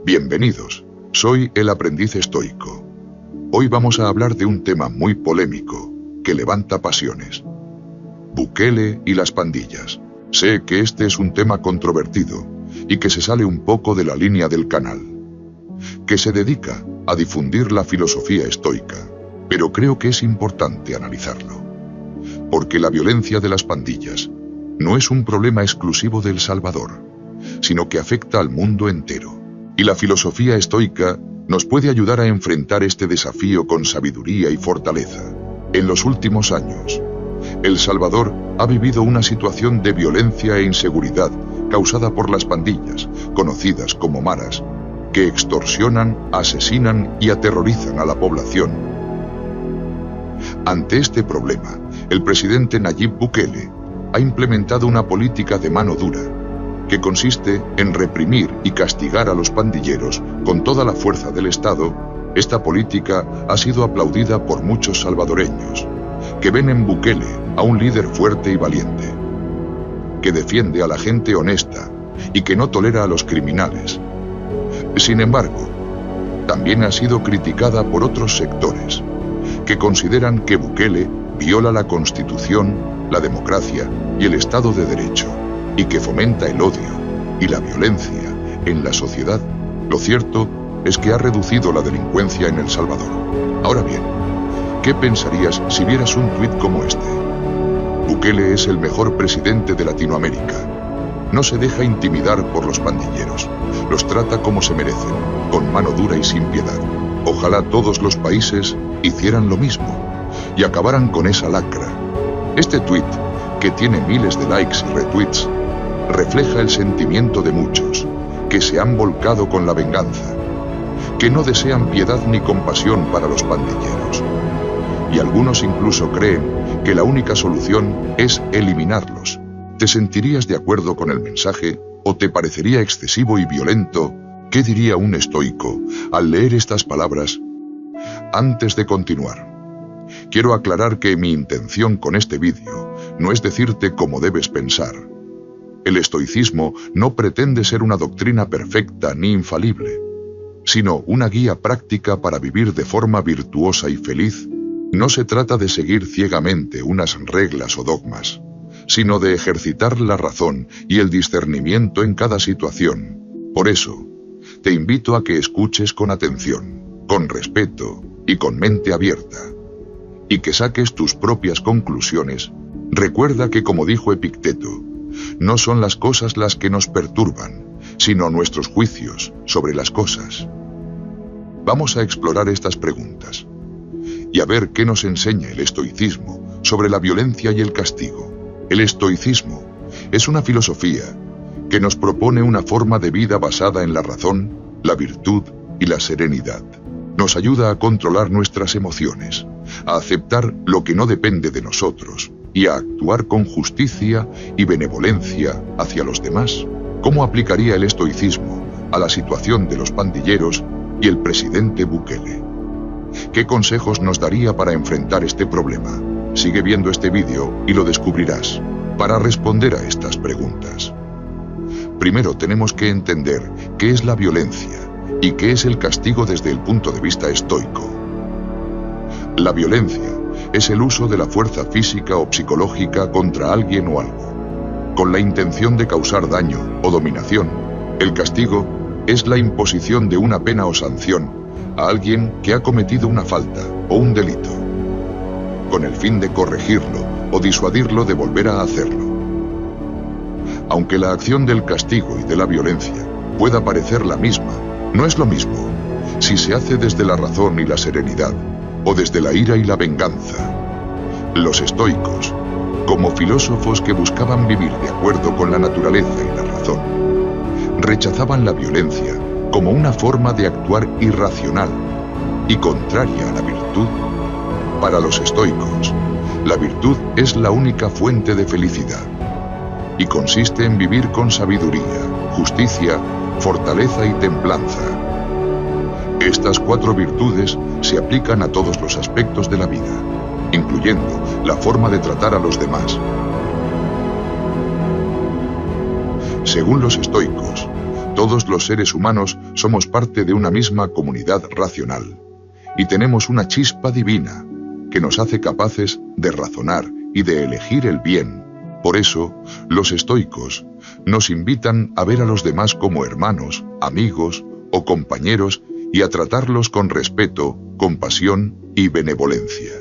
Bienvenidos, soy el aprendiz estoico. Hoy vamos a hablar de un tema muy polémico, que levanta pasiones. Bukele y las pandillas. Sé que este es un tema controvertido y que se sale un poco de la línea del canal, que se dedica a difundir la filosofía estoica, pero creo que es importante analizarlo, porque la violencia de las pandillas no es un problema exclusivo de El Salvador, sino que afecta al mundo entero. Y la filosofía estoica nos puede ayudar a enfrentar este desafío con sabiduría y fortaleza. En los últimos años, El Salvador ha vivido una situación de violencia e inseguridad causada por las pandillas, conocidas como maras, que extorsionan, asesinan y aterrorizan a la población. Ante este problema, el presidente Nayib Bukele ha implementado una política de mano dura, que consiste en reprimir y castigar a los pandilleros con toda la fuerza del Estado. Esta política ha sido aplaudida por muchos salvadoreños, que ven en Bukele a un líder fuerte y valiente, que defiende a la gente honesta y que no tolera a los criminales. Sin embargo, también ha sido criticada por otros sectores, que consideran que Bukele viola la Constitución, la democracia y el Estado de Derecho, y que fomenta el odio y la violencia en la sociedad. Lo cierto es que ha reducido la delincuencia en El Salvador. Ahora bien, ¿qué pensarías si vieras un tuit como este? Bukele es el mejor presidente de Latinoamérica. No se deja intimidar por los pandilleros. Los trata como se merecen, con mano dura y sin piedad. Ojalá todos los países hicieran lo mismo y acabaran con esa lacra. Este tuit, que tiene miles de likes y retweets, refleja el sentimiento de muchos, que se han volcado con la venganza, que no desean piedad ni compasión para los pandilleros. Y algunos incluso creen que la única solución es eliminarlos. ¿Te sentirías de acuerdo con el mensaje o te parecería excesivo y violento? ¿Qué diría un estoico al leer estas palabras? Antes de continuar, quiero aclarar que mi intención con este vídeo no es decirte cómo debes pensar. El estoicismo no pretende ser una doctrina perfecta ni infalible, sino una guía práctica para vivir de forma virtuosa y feliz. No se trata de seguir ciegamente unas reglas o dogmas, sino de ejercitar la razón y el discernimiento en cada situación. Por eso, te invito a que escuches con atención, con respeto y con mente abierta, y que saques tus propias conclusiones. Recuerda que, como dijo Epicteto, no son las cosas las que nos perturban, sino nuestros juicios sobre las cosas. Vamos a explorar estas preguntas y a ver qué nos enseña el estoicismo sobre la violencia y el castigo. El estoicismo es una filosofía que nos propone una forma de vida basada en la razón, la virtud y la serenidad. Nos ayuda a controlar nuestras emociones, a aceptar lo que no depende de nosotros y a actuar con justicia y benevolencia hacia los demás. ¿Cómo aplicaría el estoicismo a la situación de los pandilleros y el presidente Bukele? ¿Qué consejos nos daría para enfrentar este problema? Sigue viendo este vídeo y lo descubrirás. Para responder a estas preguntas, primero tenemos que entender qué es la violencia y qué es el castigo desde el punto de vista estoico. La violencia es el uso de la fuerza física o psicológica contra alguien o algo, con la intención de causar daño o dominación. El castigo es la imposición de una pena o sanción a alguien que ha cometido una falta o un delito, con el fin de corregirlo o disuadirlo de volver a hacerlo. Aunque la acción del castigo y de la violencia pueda parecer la misma, no es lo mismo si se hace desde la razón y la serenidad o desde la ira y la venganza. Los estoicos, como filósofos que buscaban vivir de acuerdo con la naturaleza y la razón, rechazaban la violencia como una forma de actuar irracional y contraria a la virtud. Para los estoicos, la virtud es la única fuente de felicidad y consiste en vivir con sabiduría, justicia, fortaleza y templanza. Estas 4 virtudes se aplican a todos los aspectos de la vida, incluyendo la forma de tratar a los demás. Según los estoicos, Todos los seres humanos somos parte de una misma comunidad racional y tenemos una chispa divina que nos hace capaces de razonar y de elegir el bien. Por eso, los estoicos nos invitan a ver a los demás como hermanos, amigos o compañeros y a tratarlos con respeto, compasión y benevolencia.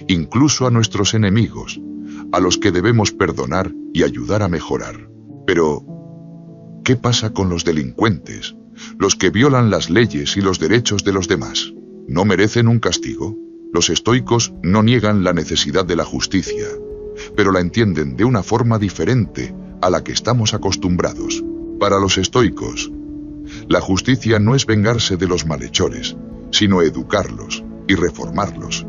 Incluso a nuestros enemigos, a los que debemos perdonar y ayudar a mejorar. Pero, ¿qué pasa con los delincuentes, los que violan las leyes y los derechos de los demás? ¿No merecen un castigo? Los estoicos no niegan la necesidad de la justicia, pero la entienden de una forma diferente a la que estamos acostumbrados. Para los estoicos, la justicia no es vengarse de los malhechores, sino educarlos y reformarlos.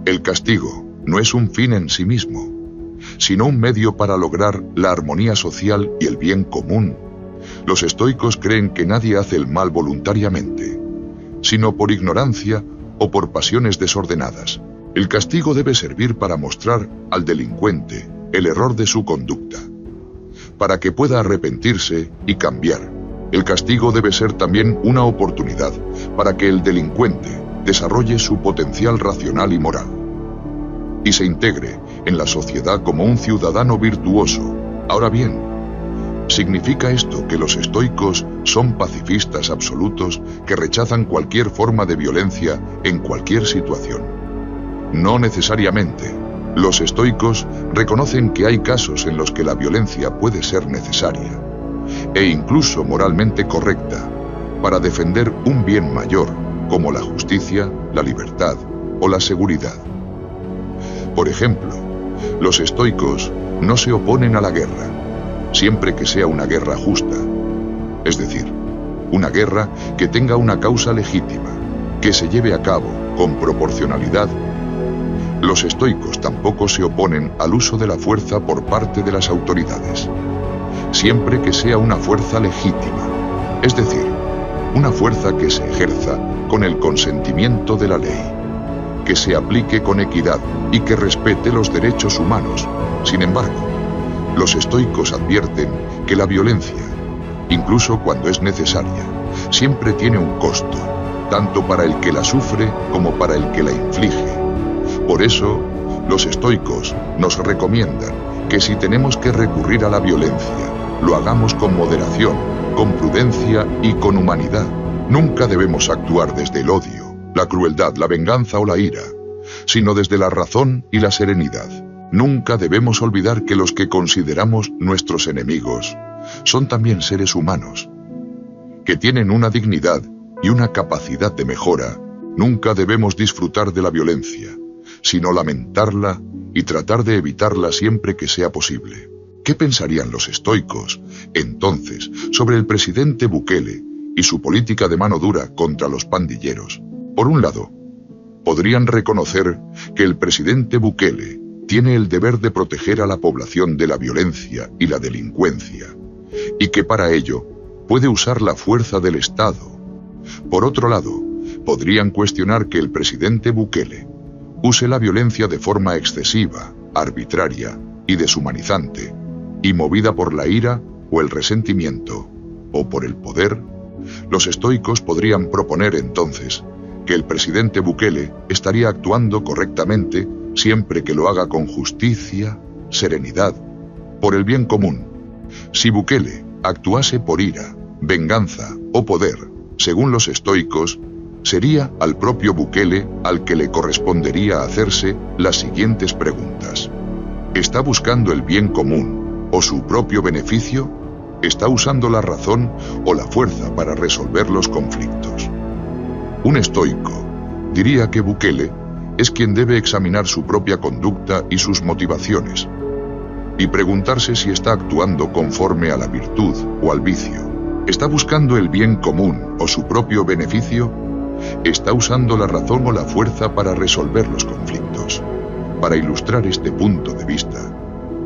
El castigo no es un fin en sí mismo, sino un medio para lograr la armonía social y el bien común. Los estoicos creen que nadie hace el mal voluntariamente, sino por ignorancia o por pasiones desordenadas. El castigo debe servir para mostrar al delincuente el error de su conducta, para que pueda arrepentirse y cambiar. El castigo debe ser también una oportunidad para que el delincuente desarrolle su potencial racional y moral y se integre en la sociedad como un ciudadano virtuoso. Ahora bien, ¿significa esto que los estoicos son pacifistas absolutos que rechazan cualquier forma de violencia en cualquier situación? No necesariamente. Los estoicos reconocen que hay casos en los que la violencia puede ser necesaria e incluso moralmente correcta para defender un bien mayor, como la justicia, la libertad o la seguridad. Por ejemplo, los estoicos no se oponen a la guerra, siempre que sea una guerra justa, es decir, una guerra que tenga una causa legítima, que se lleve a cabo con proporcionalidad. Los estoicos tampoco se oponen al uso de la fuerza por parte de las autoridades, siempre que sea una fuerza legítima, es decir, una fuerza que se ejerza con el consentimiento de la ley, que se aplique con equidad y que respete los derechos humanos. Sin embargo, los estoicos advierten que la violencia, incluso cuando es necesaria, siempre tiene un costo, tanto para el que la sufre como para el que la inflige. Por eso, los estoicos nos recomiendan que si tenemos que recurrir a la violencia, lo hagamos con moderación, con prudencia y con humanidad. Nunca debemos actuar desde el odio, la crueldad, la venganza o la ira, sino desde la razón y la serenidad. Nunca debemos olvidar que los que consideramos nuestros enemigos son también seres humanos, que tienen una dignidad y una capacidad de mejora. Nunca debemos disfrutar de la violencia, sino lamentarla y tratar de evitarla siempre que sea posible. ¿Qué pensarían los estoicos, entonces, sobre el presidente Bukele y su política de mano dura contra los pandilleros? Por un lado, podrían reconocer que el presidente Bukele tiene el deber de proteger a la población de la violencia y la delincuencia, y que para ello puede usar la fuerza del Estado. Por otro lado, podrían cuestionar que el presidente Bukele use la violencia de forma excesiva, arbitraria y deshumanizante, y movida por la ira o el resentimiento, o por el poder. Los estoicos podrían proponer entonces que el presidente Bukele estaría actuando correctamente siempre que lo haga con justicia, serenidad, por el bien común. Si Bukele actuase por ira, venganza o poder, según los estoicos, sería al propio Bukele al que le correspondería hacerse las siguientes preguntas. ¿Está buscando el bien común o su propio beneficio? ¿Está usando la razón o la fuerza para resolver los conflictos? Un estoico diría que Bukele es quien debe examinar su propia conducta y sus motivaciones, y preguntarse si está actuando conforme a la virtud o al vicio. ¿Está buscando el bien común o su propio beneficio? ¿Está usando la razón o la fuerza para resolver los conflictos? Para ilustrar este punto de vista,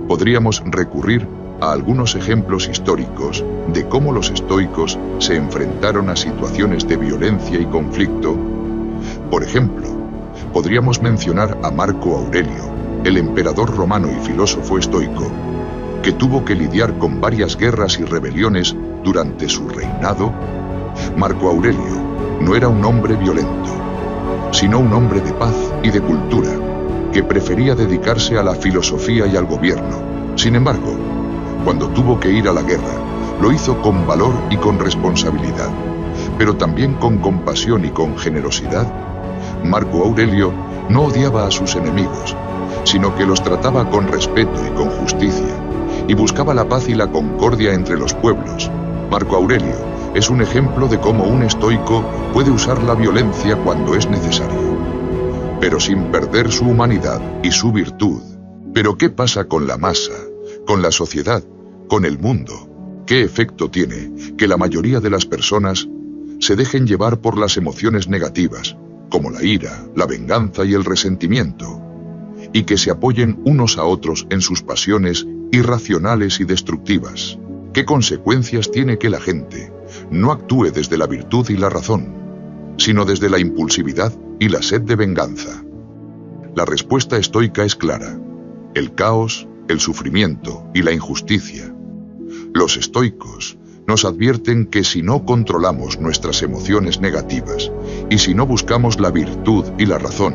podríamos recurrir a algunos ejemplos históricos de cómo los estoicos se enfrentaron a situaciones de violencia y conflicto. Por ejemplo, podríamos mencionar a Marco Aurelio, el emperador romano y filósofo estoico, que tuvo que lidiar con varias guerras y rebeliones durante su reinado, Marco Aurelio no era un hombre violento, sino un hombre de paz y de cultura, que prefería dedicarse a la filosofía y al gobierno. Sin embargo, cuando tuvo que ir a la guerra, lo hizo con valor y con responsabilidad, pero también con compasión y con generosidad. Marco Aurelio no odiaba a sus enemigos, sino que los trataba con respeto y con justicia, y buscaba la paz y la concordia entre los pueblos. Marco Aurelio es un ejemplo de cómo un estoico puede usar la violencia cuando es necesario, pero sin perder su humanidad y su virtud. Pero ¿qué pasa con la masa, con la sociedad, con el mundo? ¿Qué efecto tiene que la mayoría de las personas se dejen llevar por las emociones negativas, como la ira, la venganza y el resentimiento, y que se apoyen unos a otros en sus pasiones irracionales y destructivas? ¿Qué consecuencias tiene que la gente no actúe desde la virtud y la razón, sino desde la impulsividad y la sed de venganza? La respuesta estoica es clara: el caos, el sufrimiento y la injusticia. Los estoicos nos advierten que si no controlamos nuestras emociones negativas y si no buscamos la virtud y la razón,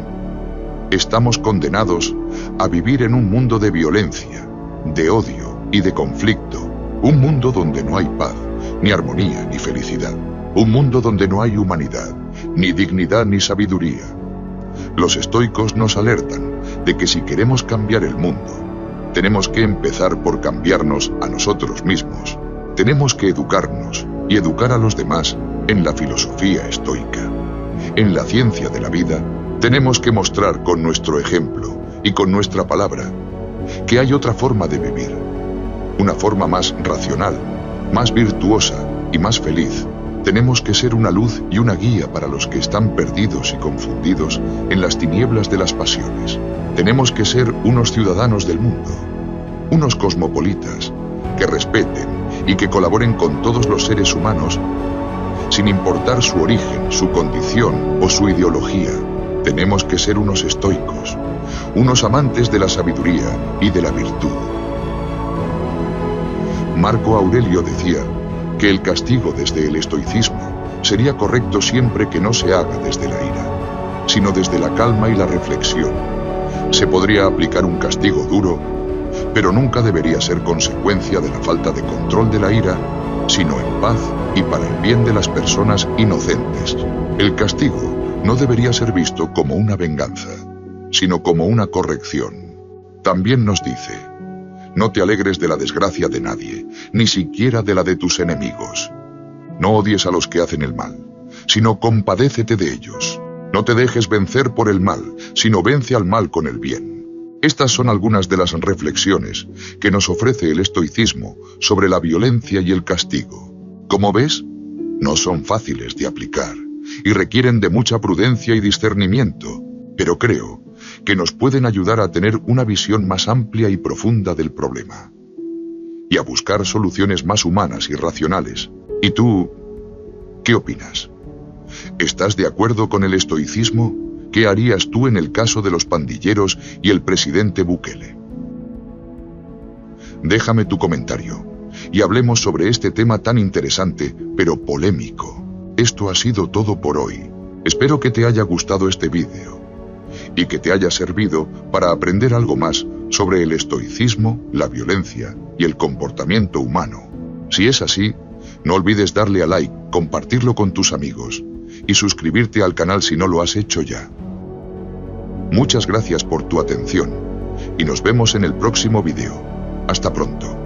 estamos condenados a vivir en un mundo de violencia, de odio y de conflicto, un mundo donde no hay paz, ni armonía, ni felicidad, un mundo donde no hay humanidad, ni dignidad, ni sabiduría. Los estoicos nos alertan de que si queremos cambiar el mundo, tenemos que empezar por cambiarnos a nosotros mismos. Tenemos que educarnos y educar a los demás en la filosofía estoica. En la ciencia de la vida, tenemos que mostrar con nuestro ejemplo y con nuestra palabra que hay otra forma de vivir, una forma más racional, más virtuosa y más feliz. Tenemos que ser una luz y una guía para los que están perdidos y confundidos en las tinieblas de las pasiones. Tenemos que ser unos ciudadanos del mundo, unos cosmopolitas, que respeten y que colaboren con todos los seres humanos, sin importar su origen, su condición o su ideología. Tenemos que ser unos estoicos, unos amantes de la sabiduría y de la virtud. Marco Aurelio decía que el castigo desde el estoicismo sería correcto siempre que no se haga desde la ira, sino desde la calma y la reflexión. Se podría aplicar un castigo duro, pero nunca debería ser consecuencia de la falta de control de la ira, sino en paz y para el bien de las personas inocentes. El castigo no debería ser visto como una venganza, sino como una corrección. También nos dice: no te alegres de la desgracia de nadie, ni siquiera de la de tus enemigos. No odies a los que hacen el mal, sino compadécete de ellos. No te dejes vencer por el mal, sino vence al mal con el bien. Estas son algunas de las reflexiones que nos ofrece el estoicismo sobre la violencia y el castigo. Como ves, no son fáciles de aplicar y requieren de mucha prudencia y discernimiento, pero creo que nos pueden ayudar a tener una visión más amplia y profunda del problema y a buscar soluciones más humanas y racionales. ¿Y tú, qué opinas? ¿Estás de acuerdo con el estoicismo? ¿Qué harías tú en el caso de los pandilleros y el presidente Bukele? Déjame tu comentario y hablemos sobre este tema tan interesante, pero polémico. Esto ha sido todo por hoy. Espero que te haya gustado este vídeo y que te haya servido para aprender algo más sobre el estoicismo, la violencia y el comportamiento humano. Si es así, no olvides darle a like, compartirlo con tus amigos y suscribirte al canal si no lo has hecho ya. Muchas gracias por tu atención y nos vemos en el próximo vídeo. Hasta pronto.